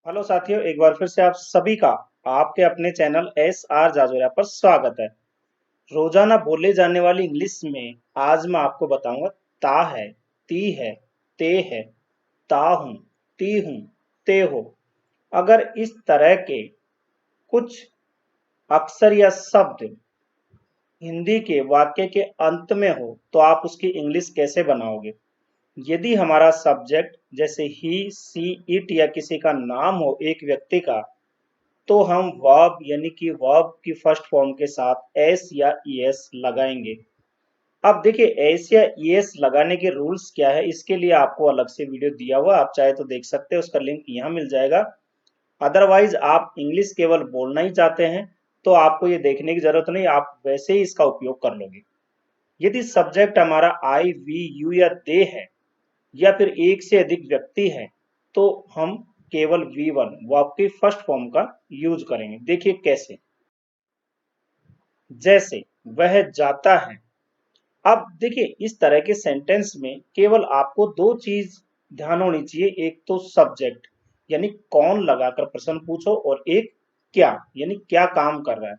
Hello साथियों, एक बार फिर से आप सभी का आपके अपने चैनल एस आर जाजोरिया पर स्वागत है। रोजाना बोले जाने वाली इंग्लिश में आज मैं आपको बताऊंगा ता है, ती है, ते है, ता हूं, ती हूं, ते हो। अगर इस तरह के कुछ अक्षर या शब्द हिंदी के वाक्य के अंत में हो तो आप उसकी इंग्लिश कैसे बनाओगे। यदि हमारा सब्जेक्ट जैसे ही, सी, इट या किसी का नाम हो एक व्यक्ति का, तो हम वर्ब यानी कि वर्ब की फर्स्ट फॉर्म के साथ एस या ईएस लगाएंगे। अब देखिए, एस या ईएस लगाने के रूल्स क्या है, इसके लिए आपको अलग से वीडियो दिया हुआ, आप चाहे तो देख सकते हैं, उसका लिंक यहाँ मिल जाएगा। अदरवाइज आप इंग्लिश केवल बोलना ही चाहते हैं तो आपको ये देखने की जरूरत नहीं, आप वैसे ही इसका उपयोग कर लोगे। यदि सब्जेक्ट हमारा आई, वी, यू या दे है या फिर एक से अधिक व्यक्ति है तो हम केवल V1 वर्ब की फर्स्ट फॉर्म का यूज करेंगे। देखिए कैसे, जैसे वह जाता है। अब देखिए, इस तरह के सेंटेंस में केवल आपको दो चीज ध्यान होनी चाहिए, एक तो सब्जेक्ट यानी कौन लगाकर प्रश्न पूछो, और एक क्या यानी क्या काम कर रहा है।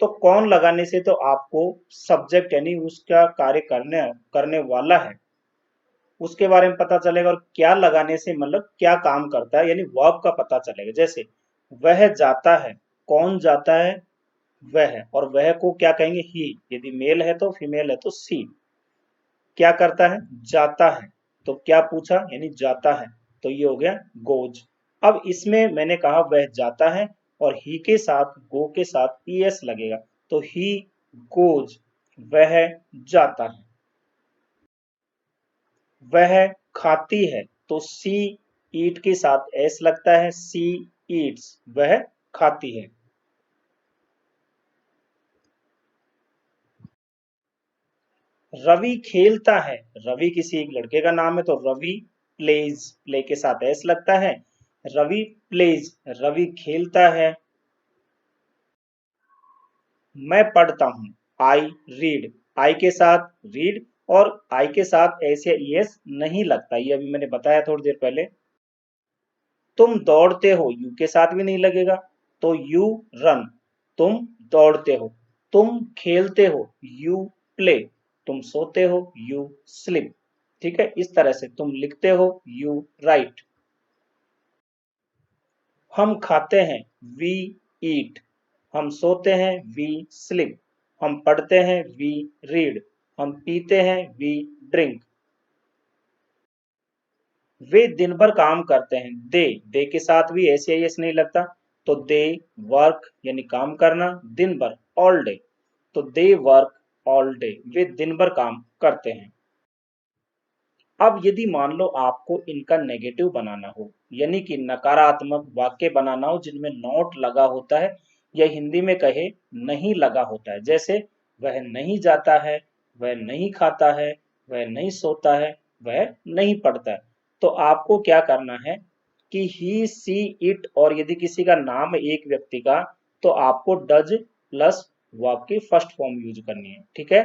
तो कौन लगाने से तो आपको सब्जेक्ट यानी उसका कार्य करने करने वाला है उसके बारे में पता चलेगा, और क्या लगाने से मतलब क्या काम करता है यानी वर्ब का पता चलेगा। जैसे वह जाता है, कौन जाता है, वह, और वह को क्या कहेंगे, ही। यदि मेल है तो, फीमेल है तो सी। क्या करता है, जाता है, तो क्या पूछा यानी जाता है, तो ये हो गया गोज। अब इसमें मैंने कहा वह जाता है और ही के साथ, गो के साथ ईएस लगेगा, तो ही गोज, वह जाता है। वह खाती है, तो सी ईट के साथ एस लगता है, सी ईट्स, वह खाती है। रवि खेलता है, रवि किसी एक लड़के का नाम है तो रवि प्लेज, प्ले के साथ एस लगता है, रवि प्लेज, रवि खेलता है। मैं पढ़ता हूँ, आई रीड, आई के साथ रीड, और आई के साथ एस या ईएस नहीं लगता, ये अभी मैंने बताया थोड़ी देर पहले। तुम दौड़ते हो, यू के साथ भी नहीं लगेगा, तो यू रन, तुम दौड़ते हो। तुम खेलते हो, यू प्ले, तुम सोते हो, यू स्लीप। ठीक है, इस तरह से तुम लिखते हो, यू राइट। हम खाते हैं, वी ईट, हम सोते हैं, वी स्लीप, हम पढ़ते हैं, वी रीड, हम पीते हैं, वी ड्रिंक। वे दिन भर काम करते हैं, दे के साथ भी एस या एस नहीं लगता, तो दे वर्क यानी काम करना, दिन भर ऑल डे, तो दे वर्क ऑल डे, वे दिन भर काम करते हैं। अब यदि मान लो आपको इनका नेगेटिव बनाना हो, यानी कि नकारात्मक वाक्य बनाना हो जिनमें नॉट लगा होता है, या हिंदी में कहे नहीं लगा होता है, जैसे वह नहीं जाता है, वह नहीं खाता है, वह नहीं सोता है, वह नहीं पढ़ता है, तो आपको क्या करना है कि ही, सी, इट, और यदि किसी का नाम है एक व्यक्ति का, तो आपको डज प्लस वर्ब की फर्स्ट फॉर्म यूज करनी है। ठीक है,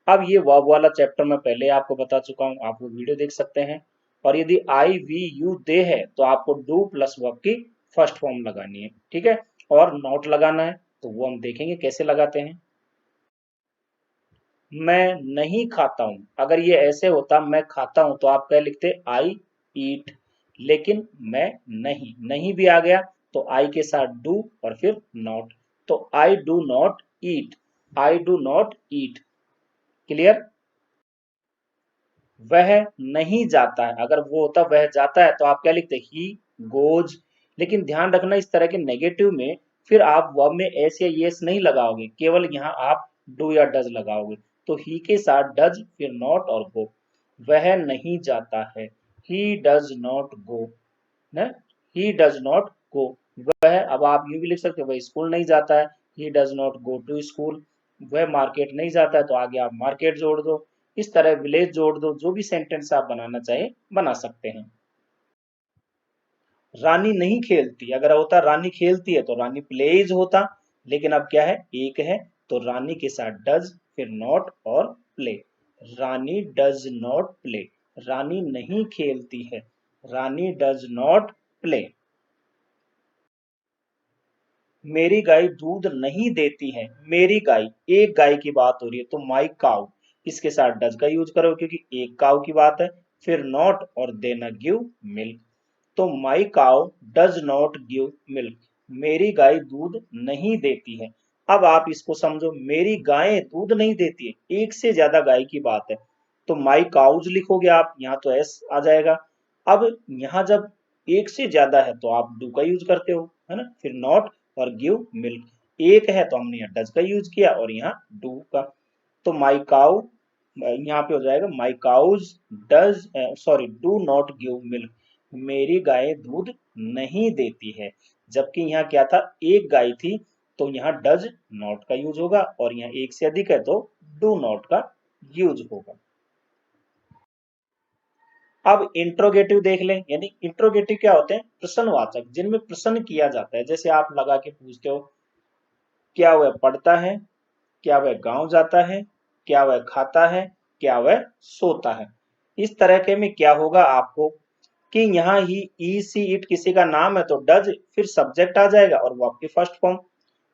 अब ये वर्ब वाला चैप्टर मैं पहले आपको बता चुका हूँ, आप वो वीडियो देख सकते हैं। और यदि आई, वी, यू, दे है तो आपको डू प्लस वर्ब की फर्स्ट फॉर्म लगानी है। ठीक है, और नॉट लगाना है तो वो हम देखेंगे कैसे लगाते हैं। मैं नहीं खाता हूं, अगर ये ऐसे होता मैं खाता हूं तो आप क्या लिखते, आई ईट, लेकिन मैं नहीं, नहीं भी आ गया तो आई के साथ डू और फिर नॉट, तो I do not eat, I do not eat. Clear. वह नहीं जाता है, अगर वो होता वह जाता है तो आप क्या लिखते, ही गोज। लेकिन ध्यान रखना, इस तरह के नेगेटिव में फिर आप वर्ब में एस या यस नहीं लगाओगे, केवल यहाँ आप डू या डज लगाओगे, तो ही के साथ डज फिर नॉट और गो। वह नहीं जाता है, ही डज नॉट गो, ना, ही डज नॉट गो। वह, अब आप यूं भी लिख सकते हो, वह स्कूल नहीं जाता है, he does not go to school. वह मार्केट नहीं जाता है तो आगे आप मार्केट जोड़ दो। इस तरह विलेज जोड़ दो, जो भी सेंटेंस आप बनाना चाहे बना सकते हैं। रानी नहीं खेलती, अगर होता रानी खेलती है तो रानी प्लेज होता, लेकिन अब क्या है, एक है, तो रानी के साथ डज फिर नॉट और play. Rani does not play, Rani नहीं खेलती है, रानी डज नॉट प्ले। मेरी गाय दूध नहीं देती है। मेरी गाय, एक गाय की बात हो रही है तो माई काउ, इसके साथ डज का यूज करो क्योंकि एक काउ की बात है। फिर नॉट और देना गिव मिल्क, तो my cow does not give milk, मेरी गाय दूध नहीं देती है। अब आप इसको समझो, मेरी गायें दूध नहीं देती है, एक से ज्यादा गाय की बात है, तो माई काउज लिखोगे आप, यहाँ तो एस आ जाएगा। अब यहाँ जब एक से ज्यादा है तो आप डू का यूज करते हो, है ना। फिर नॉट और गिव मिल्क, एक है तो हमने यहाँ डज का यूज किया और यहाँ डू का, तो माई काउ यहाँ पे हो जाएगा my cows does, sorry, do not give milk, मेरी गाय दूध नहीं देती है। जबकि यहाँ क्या था, एक गाय थी, तो यहाँ डज नॉट का यूज होगा और यहाँ एक से अधिक है तो डू नॉट का यूज होगा। अब इंट्रोगेटिव देख लें, यानी इंट्रोगेटिव क्या होते हैं, प्रश्नवाचक, जिनमें प्रश्न किया जाता है। जैसे आप लगा के पूछते हो, क्या वह पढ़ता है, क्या वह गांव जाता है, क्या वह खाता है, क्या वह सोता है। इस तरह के में क्या होगा आपको कि यहाँ ही ई सी इट किसी का नाम है तो डज, फिर सब्जेक्ट आ जाएगा और वर्ब की फर्स्ट फॉर्म,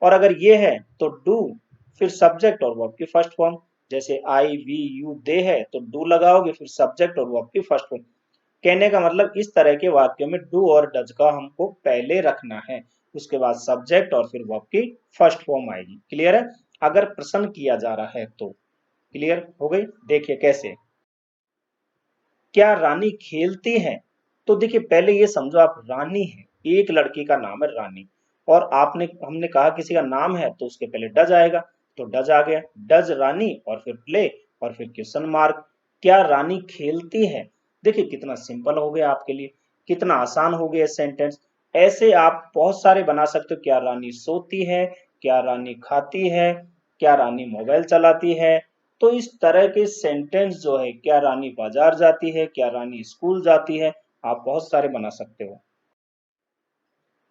और अगर ये है तो डू, फिर सब्जेक्ट और वर्ब की फर्स्ट फॉर्म। जैसे आई वी यू दे है तो डू लगाओगे, फिर सब्जेक्ट और वर्ब की फर्स्ट फॉर्म। कहने का मतलब इस तरह के वाक्यों में डू और डज का हमको पहले रखना है, उसके बाद सब्जेक्ट और फिर वर्ब की फर्स्ट फॉर्म आएगी। क्लियर है, अगर प्रश्न किया जा रहा है तो। क्लियर हो गई, देखिए कैसे। क्या रानी खेलती है, तो देखिए पहले ये समझो आप, रानी है, एक लड़की का नाम है रानी, और आपने हमने कहा किसी का नाम है तो उसके पहले डज आएगा, तो डज आ गया, डज रानी और फिर प्ले और फिर क्वेश्चन मार्क। क्या रानी खेलती है, देखिए कितना सिंपल हो गया आपके लिए, कितना आसान हो गया सेंटेंस। ऐसे आप बहुत सारे बना सकते हो, क्या रानी सोती है, क्या रानी खाती है, क्या रानी मोबाइल चलाती है। तो इस तरह के सेंटेंस जो है, क्या रानी बाजार जाती है, क्या रानी स्कूल जाती है, आप बहुत सारे बना सकते हो।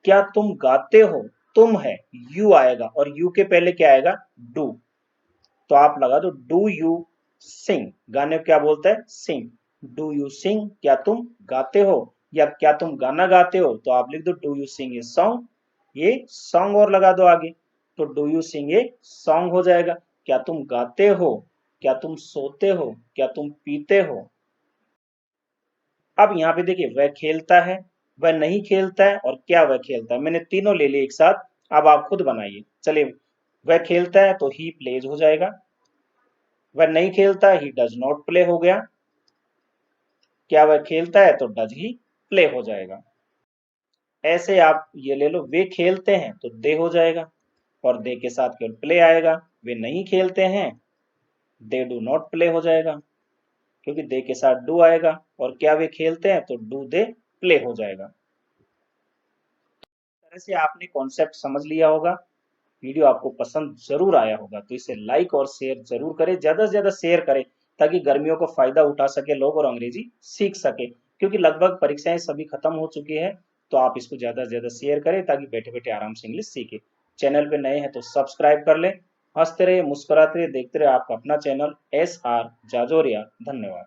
क्या तुम गाते हो, तुम है, यू आएगा और यू के पहले क्या आएगा, डू, तो आप लगा दो डू यू सिंग, गाने को क्या बोलते हैं, सिंग। डू यू सिंग, क्या तुम गाते हो, या क्या तुम गाना गाते हो, तो आप लिख दो do you sing a song, ये सॉन्ग और लगा दो आगे, तो do you sing a song हो जाएगा। क्या तुम गाते हो, क्या तुम सोते हो, क्या तुम पीते हो। अब यहाँ पे देखिए, वह खेलता है, वह नहीं खेलता है और क्या वह खेलता है, मैंने तीनों ले लिए एक साथ। अब आप खुद बनाइए, चलिए। वह खेलता है तो ही प्लेज हो जाएगा, वह नहीं खेलता ही डज नॉट प्ले हो गया, क्या वह खेलता है तो डज ही प्ले हो जाएगा। ऐसे आप ये ले लो, वे खेलते हैं तो दे हो जाएगा और दे के साथ केवल प्ले आएगा। वे नहीं खेलते हैं, दे डू नॉट प्ले हो जाएगा क्योंकि दे के साथ डू आएगा, और क्या वे खेलते हैं तो डू दे प्ले हो जाएगा। इस तरह से आपने कॉन्सेप्ट समझ लिया होगा। वीडियो आपको पसंद जरूर आया होगा तो इसे लाइक और शेयर जरूर करें, ज्यादा से ज्यादा शेयर करें ताकि गर्मियों को फायदा उठा सके लोग और अंग्रेजी सीख सके, क्योंकि लगभग परीक्षाएं सभी खत्म हो चुकी है। तो आप इसको ज्यादा से ज्यादा शेयर करें ताकि बैठे बैठे आराम से इंग्लिश सीखे। चैनल पे नए हैं तो सब्सक्राइब कर ले। हंसते रहे, मुस्कुराते रहे, देखते रहे आपका अपना चैनल SR जाजोरिया। धन्यवाद।